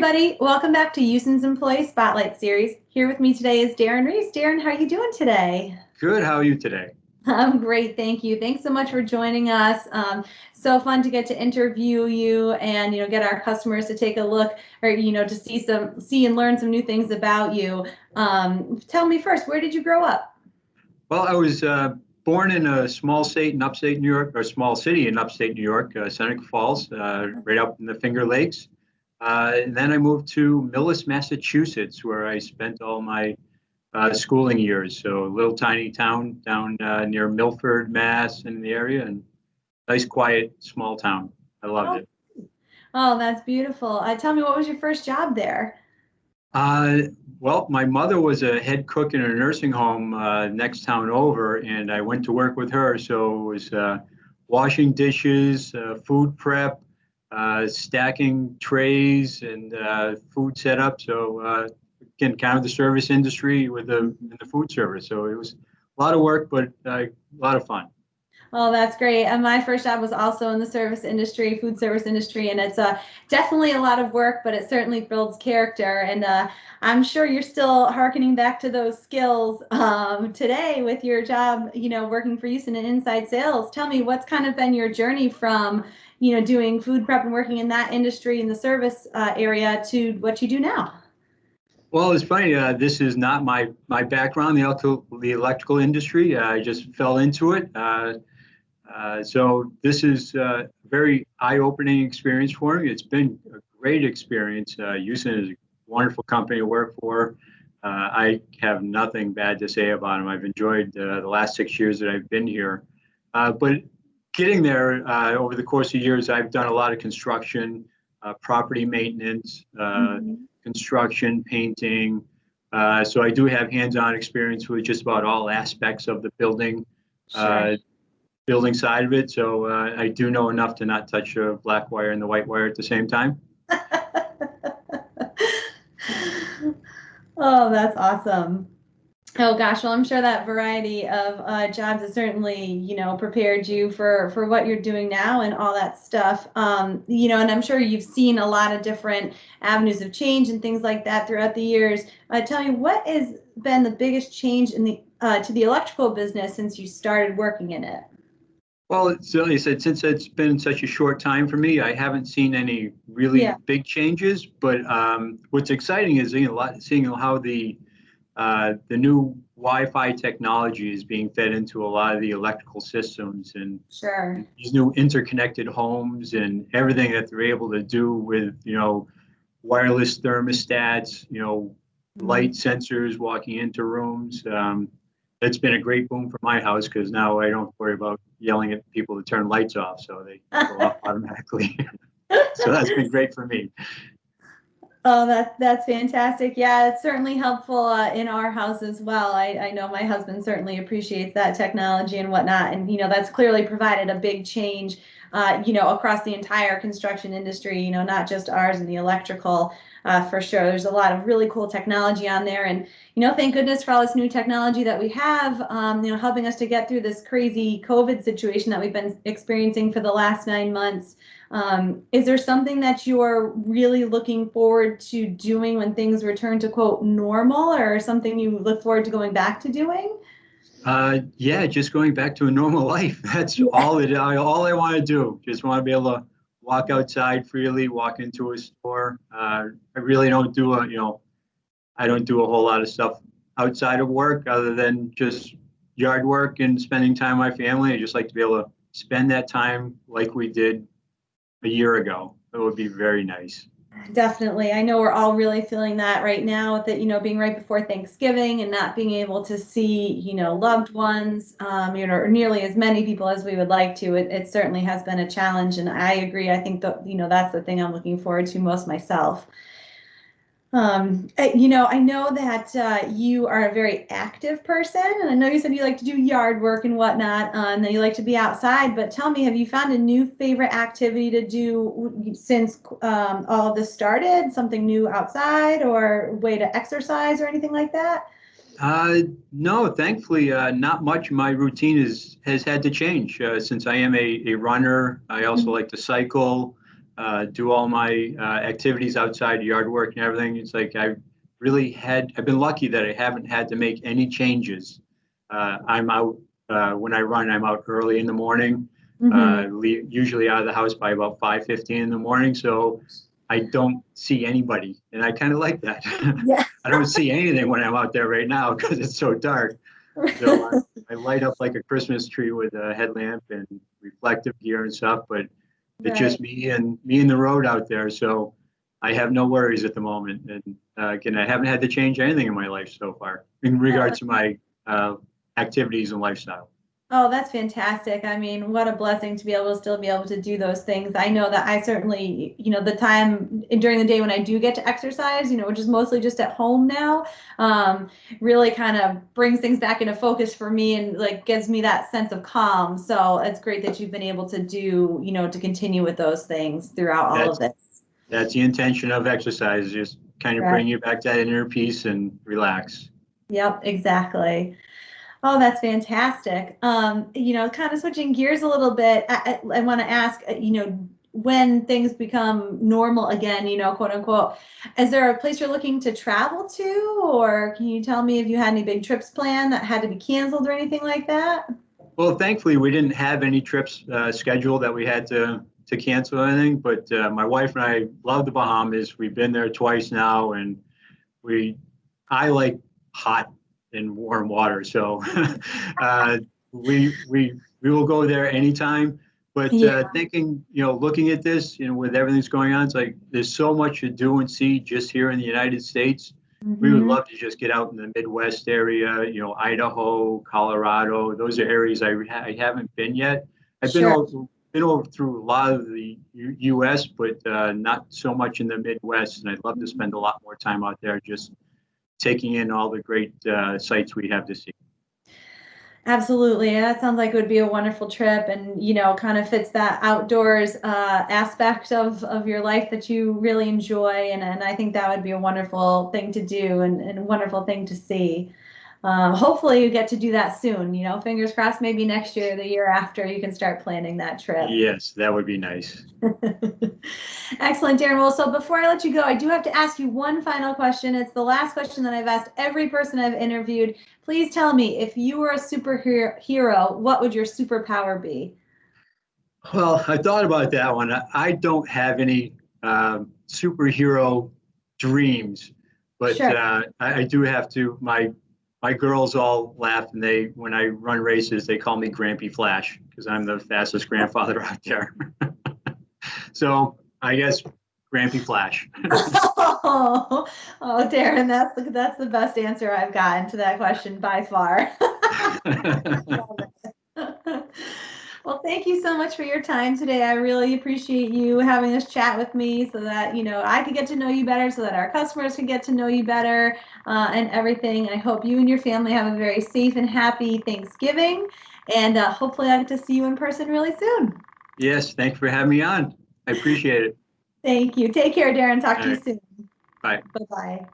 everybody. Welcome back to Yusen's Employee Spotlight Series. Here with me today is Darrin Reese. Darrin, how are you doing today? Good. How are you today? I'm great, thank you. Thanks so much for joining us. So fun to get to interview you and get our customers to take a look or to see and learn some new things about you. Tell me first, where did you grow up? Well, I was born in a small state in upstate New York, or small city in upstate New York, Seneca Falls, right up in the Finger Lakes. And then I moved to Millis, Massachusetts, where I spent all my schooling years. So a little tiny town down near Milford, Mass, in the area, and nice, quiet, small town. I loved Oh, it. oh, that's beautiful. Tell me, what was your first job there? Uh, well, my mother was a head cook in a nursing home next town over, and I went to work with her. So it was washing dishes, food prep, stacking trays, and food setup. So again, kind of the service industry with the food service. So it was a lot of work, but a lot of fun. Oh, that's great. And my first job was also in the service industry, food service industry, and it's definitely a lot of work, but it certainly builds character. And I'm sure you're still hearkening back to those skills today with your job, working for Yusen in inside sales. Tell me, what's kind of been your journey from, doing food prep and working in that industry in the service area to what you do now? Well, it's funny. This is not my background, the electrical industry. I just fell into it. So this is a very eye-opening experience for me. It's been a great experience. Yusen is a wonderful company to work for. I have nothing bad to say about them. I've enjoyed the last 6 years that I've been here. But getting there over the course of years, I've done a lot of construction, property maintenance, construction, painting. So I do have hands-on experience with just about all aspects of the Sure. building side of it. So I do know enough to not touch the black wire and the white wire at the same time. Oh, that's awesome. Oh gosh, well, I'm sure that variety of jobs has certainly, prepared you for what you're doing now and all that stuff. And I'm sure you've seen a lot of different avenues of change and things like that throughout the years. Tell me, what has been the biggest change in the to the electrical business since you started working in it? Well, so like I said, since it's been such a short time for me, I haven't seen any really Yeah. big changes. But what's exciting is seeing how the new Wi-Fi technology is being fed into a lot of the electrical systems and Sure. these new interconnected homes and everything that they're able to do with, wireless thermostats, light sensors walking into rooms. It's been a great boom for my house because now I don't worry about yelling at people to turn lights off, so they go off automatically. So that's been great for me. Oh, that's fantastic. Yeah, it's certainly helpful in our house as well. I know my husband certainly appreciates that technology and whatnot, and that's clearly provided a big change, across the entire construction industry. Not just ours in the electrical, for sure. There's a lot of really cool technology on there, and thank goodness for all this new technology that we have, helping us to get through this crazy COVID situation that we've been experiencing for the last 9 months. Is there something that you're really looking forward to doing when things return to quote normal, or something you look forward to going back to doing? Yeah, just going back to a normal life. That's Yeah. all I want to do. Just want to be able to walk outside freely, walk into a store. I really don't do I don't do a whole lot of stuff outside of work other than just yard work and spending time with my family. I just like to be able to spend that time like we did a year ago. It would be very nice. Definitely. I know we're all really feeling that right now with it, being right before Thanksgiving and not being able to see, loved ones, or nearly as many people as we would like to. It certainly has been a challenge. And I agree. I think that, that's the thing I'm looking forward to most myself. I know that you are a very active person, and I know you said you like to do yard work and whatnot, and that you like to be outside. But tell me, have you found a new favorite activity to do since all of this started? Something new outside, or way to exercise, or anything like that? Uh, no, thankfully, not much. My routine has had to change since I am a runner. I also like to cycle. do all my activities outside, yard work and everything. It's like I've been lucky that I haven't had to make any changes. I'm out, when I run, I'm out early in the morning, usually out of the house by about 5:15 in the morning. So I don't see anybody, and I kind of like that. Yeah. I don't see anything when I'm out there right now because it's so dark. So I light up like a Christmas tree with a headlamp and reflective gear and stuff, but it's just Right. me and the road out there. So I have no worries at the moment. And again, I haven't had to change anything in my life so far in regards to my activities and lifestyle. Oh, that's fantastic. I mean, what a blessing to be able to still be able to do those things. I know that I certainly, the time during the day when I do get to exercise, which is mostly just at home now, really kind of brings things back into focus for me and like gives me that sense of calm. So it's great that you've been able to do, to continue with those things throughout all of That's this. that's the intention of exercise, just kind of Right. bring you back to that inner peace and relax. Yep, exactly. Oh, that's fantastic. Kind of switching gears a little bit, I want to ask, when things become normal again, quote unquote, is there a place you're looking to travel to, or can you tell me if you had any big trips planned that had to be canceled or anything like that? Well, thankfully, we didn't have any trips scheduled that we had to cancel anything. But my wife and I love the Bahamas. We've been there twice now, and we I like hot and warm water, so uh, we will go there anytime. But Yeah. thinking, looking at this, with everything's going on, it's like there's so much to do and see just here in the United States. We would Hmm. love to just get out in the Midwest area, Idaho, Colorado. Those are areas I haven't been yet. I've Sure. been over through a lot of the U.S., but not so much in the Midwest. And I'd love to spend a lot more time out there just taking in all the great sights we have to see. Absolutely. That sounds like it would be a wonderful trip and, kind of fits that outdoors aspect of your life that you really enjoy. And I think that would be a wonderful thing to do and a wonderful thing to see. Hopefully you get to do that soon, fingers crossed, maybe next year or the year after you can start planning that trip. Yes, that would be nice. Excellent, Darren. Well, so before I let you go, I do have to ask you one final question. It's the last question that I've asked every person I've interviewed. Please tell me, if you were a superhero, what would your superpower be? Well, I thought about that one. I don't have any superhero dreams, but Sure. I do have to. My girls all laugh, and when I run races, they call me Grampy Flash because I'm the fastest grandfather out there. So I guess Grampy Flash. Oh, oh, Darren, that's the best answer I've gotten to that question by far. Love it. Well, thank you so much for your time today. I really appreciate you having this chat with me so that, I could get to know you better, so that our customers can get to know you better, and everything. I hope you and your family have a very safe and happy Thanksgiving. And hopefully I get to see you in person really soon. Yes, thanks for having me on. I appreciate it. Thank you. Take care, Darren. Talk All to you right, soon. bye. Bye-bye.